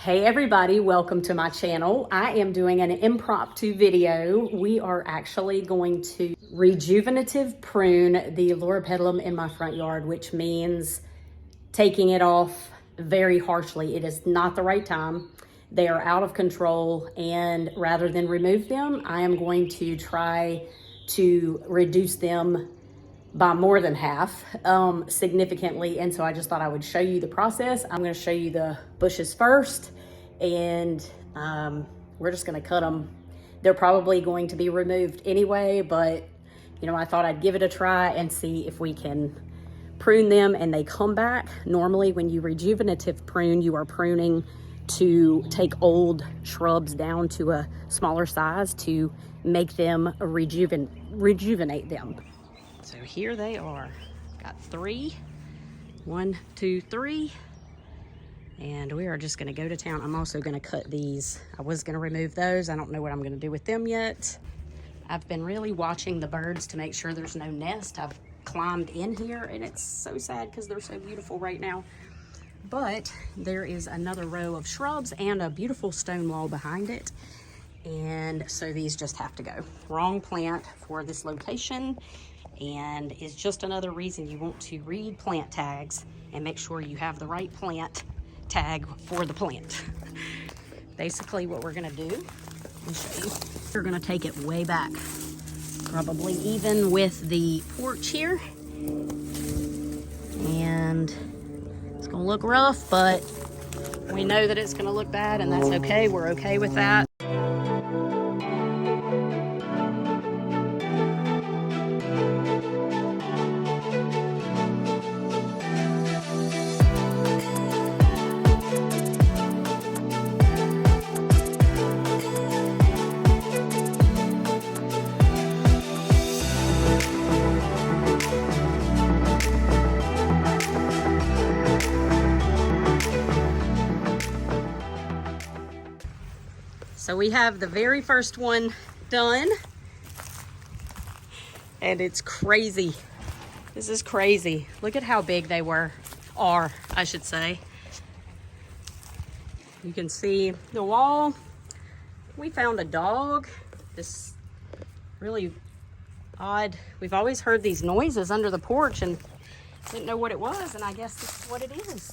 Hey everybody, welcome to my channel. I am doing an impromptu video. We are actually going to rejuvenative prune the loropetalum in my front yard, which means taking it off very harshly. It is not the right time. They are out of control, and rather than remove them, I am going to try to reduce them by more than half, significantly. And so I just thought I would show you the process. I'm going to show you the bushes first, and we're just going to cut them. They're probably going to be removed anyway, but you know, I thought I'd give it a try and see if we can prune them and they come back. Normally when you rejuvenative prune, you are pruning to take old shrubs down to a smaller size to make them rejuvenate them. So here they are. Got 3, 1, 2, 3, and we are just gonna go to town. I'm also gonna cut these. I was gonna remove those. I don't know what I'm gonna do with them yet. I've been really watching the birds to make sure there's no nest. I've climbed in here and it's so sad because they're so beautiful right now. But there is another row of shrubs and a beautiful stone wall behind it. And so these just have to go. Wrong plant for this location. And it's just another reason you want to read plant tags and make sure you have the right plant tag for the plant. Basically what we're gonna do, let me show you. We're gonna take it way back, probably even with the porch here. And it's gonna look rough, but we know that it's gonna look bad, and that's okay. We're okay with that. So we have the very first one done, and it's crazy. This is crazy. Look at how big they are, I should say. You can see the wall. We found a dog. This really odd. We've always heard these noises under the porch and didn't know what it was, and I guess this is what it is.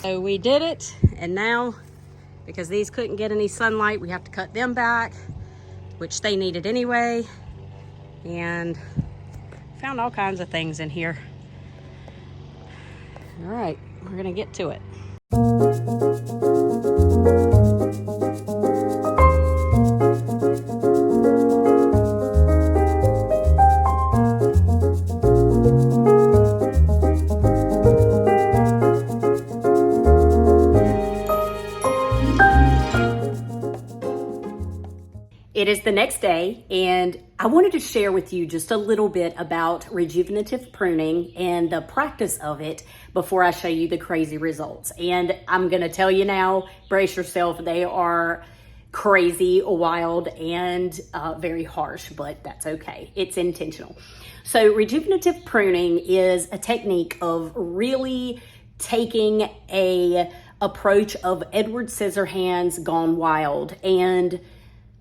So we did it, and now, because these couldn't get any sunlight, we have to cut them back, which they needed anyway, and found all kinds of things in here. All right, we're gonna get to it. It is the next day, and I wanted to share with you just a little bit about rejuvenative pruning and the practice of it before I show you the crazy results. And I'm gonna tell you now, brace yourself, they are crazy, wild, and very harsh, but that's okay. It's intentional. So rejuvenative pruning is a technique of really taking a approach of Edward Scissorhands gone wild and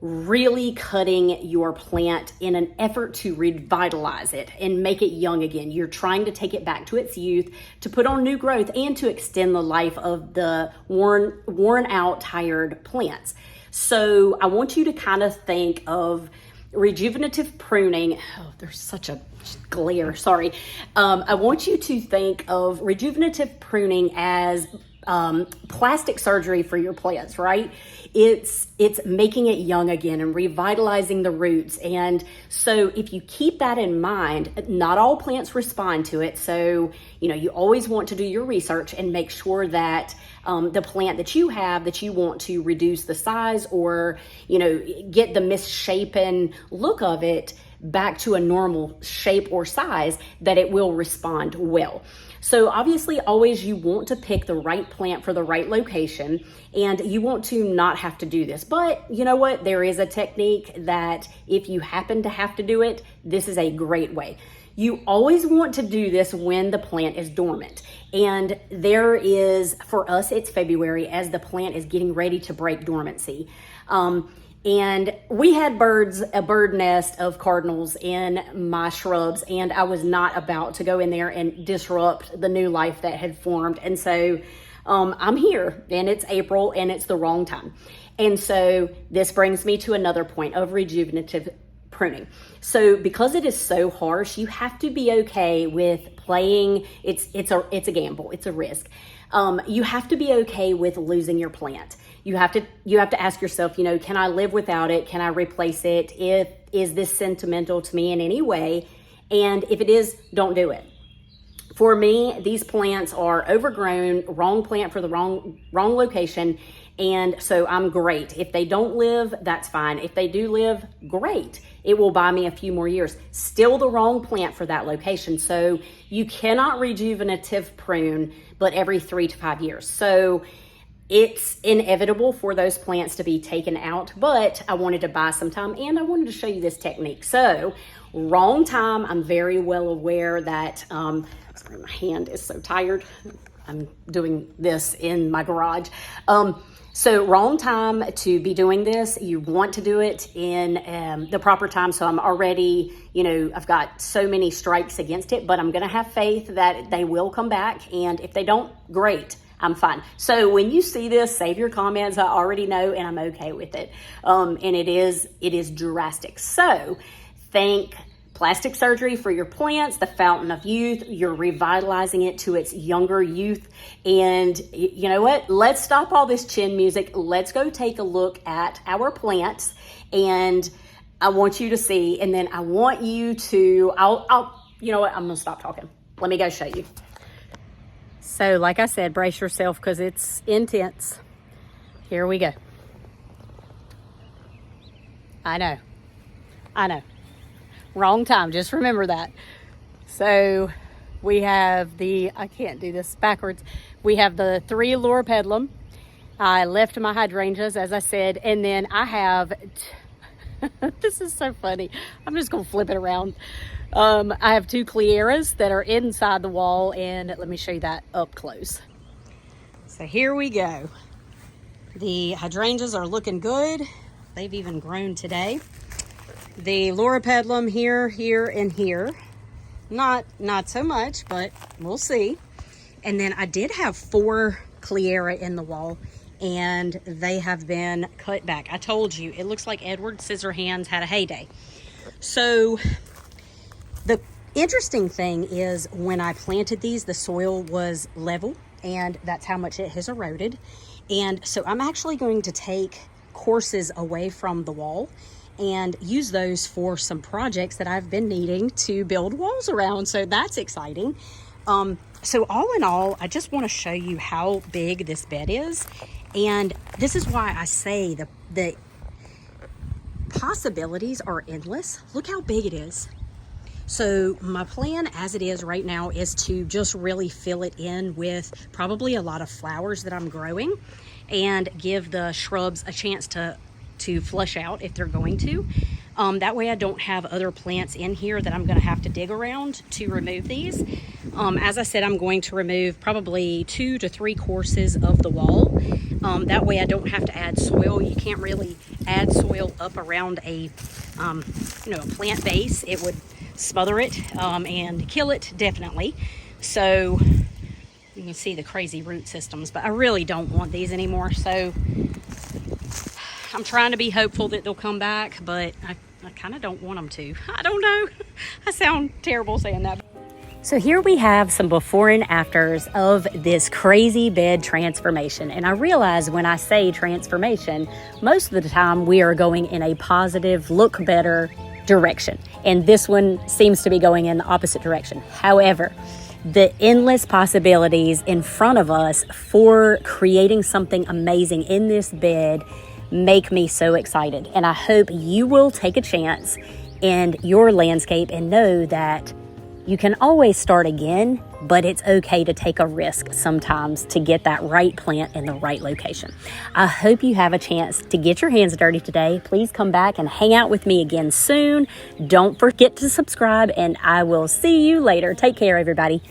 really cutting your plant in an effort to revitalize it and make it young again. You're trying to take it back to its youth, to put on new growth, and to extend the life of the worn out, tired plants. So I want you to kind of think of rejuvenative pruning. Oh, there's such a glare, sorry. I want you to think of rejuvenative pruning as plastic surgery for your plants, right? It's making it young again and revitalizing the roots. And so if you keep that in mind, not all plants respond to it. So, you know, you always want to do your research and make sure that the plant that you have that you want to reduce the size or, you know, get the misshapen look of it back to a normal shape or size, that it will respond well. So obviously always you want to pick the right plant for the right location, and you want to not have to do this. But you know what? There is a technique that if you happen to have to do it, this is a great way. You always want to do this when the plant is dormant. And there is, for us, it's February as the plant is getting ready to break dormancy. And we had a bird nest of cardinals in my shrubs, and I was not about to go in there and disrupt the new life that had formed. And so I'm here, and it's April, and it's the wrong time. And so this brings me to another point of rejuvenative pruning. So because it is so harsh, you have to be okay with playing. It's a gamble. It's a risk. You have to be okay with losing your plant. You have to ask yourself, you know, can I live without it? Can I replace it? Is this sentimental to me in any way? And if it is, don't do it. For me, these plants are overgrown, wrong plant for the wrong location. And so I'm great. If they don't live, that's fine. If they do live, great. It will buy me a few more years. Still the wrong plant for that location. So you cannot rejuvenative prune, but every 3 to 5 years. So it's inevitable for those plants to be taken out, but I wanted to buy some time and I wanted to show you this technique. So wrong time. I'm very well aware that, sorry, my hand is so tired. I'm doing this in my garage. So wrong time to be doing this. You want to do it in the proper time. So I'm already, you know, I've got so many strikes against it, but I'm going to have faith that they will come back. And if they don't, great. I'm fine. So when you see this, save your comments. I already know, and I'm okay with it. And it is drastic. So think plastic surgery for your plants, the fountain of youth. You're revitalizing it to its younger youth. And you know what? Let's stop all this chin music. Let's go take a look at our plants. And I want you to see, and then I want you to, you know what? I'm going to stop talking. Let me go show you. So like I said, brace yourself because it's intense. Here we go. I know. Wrong time, just remember that. So we have I can't do this backwards. We have the 3 loropetalum. I left my hydrangeas, as I said, and then I have, this is so funny. I'm just gonna flip it around. I have 2 clearas that are inside the wall, and let me show you that up close. So here we go. The hydrangeas are looking good. They've even grown today. The loropetalum here, and here. Not so much, but we'll see. And then I did have 4 cleara in the wall, and they have been cut back. I told you, it looks like Edward Scissorhands had a heyday. So the interesting thing is when I planted these, the soil was level, and that's how much it has eroded. And so I'm actually going to take courses away from the wall and use those for some projects that I've been needing to build walls around. So that's exciting. So all in all, I just want to show you how big this bed is. And this is why I say the possibilities are endless. Look how big it is. So my plan as it is right now is to just really fill it in with probably a lot of flowers that I'm growing and give the shrubs a chance to flush out if they're going to. That way I don't have other plants in here that I'm going to have to dig around to remove these. As I said, I'm going to remove probably 2 to 3 courses of the wall. That way I don't have to add soil. You can't really add soil up around a plant base. It would smother it and kill it, definitely. So you can see the crazy root systems, but I really don't want these anymore. So I'm trying to be hopeful that they'll come back, but I kind of don't want them to. I don't know. I sound terrible saying that. So here we have some before and afters of this crazy bed transformation. And I realize when I say transformation, most of the time we are going in a positive, look better direction. And this one seems to be going in the opposite direction. However, the endless possibilities in front of us for creating something amazing in this bed make me so excited. And I hope you will take a chance in your landscape and know that you can always start again, but it's okay to take a risk sometimes to get that right plant in the right location. I hope you have a chance to get your hands dirty today. Please come back and hang out with me again soon. Don't forget to subscribe, and I will see you later. Take care, everybody.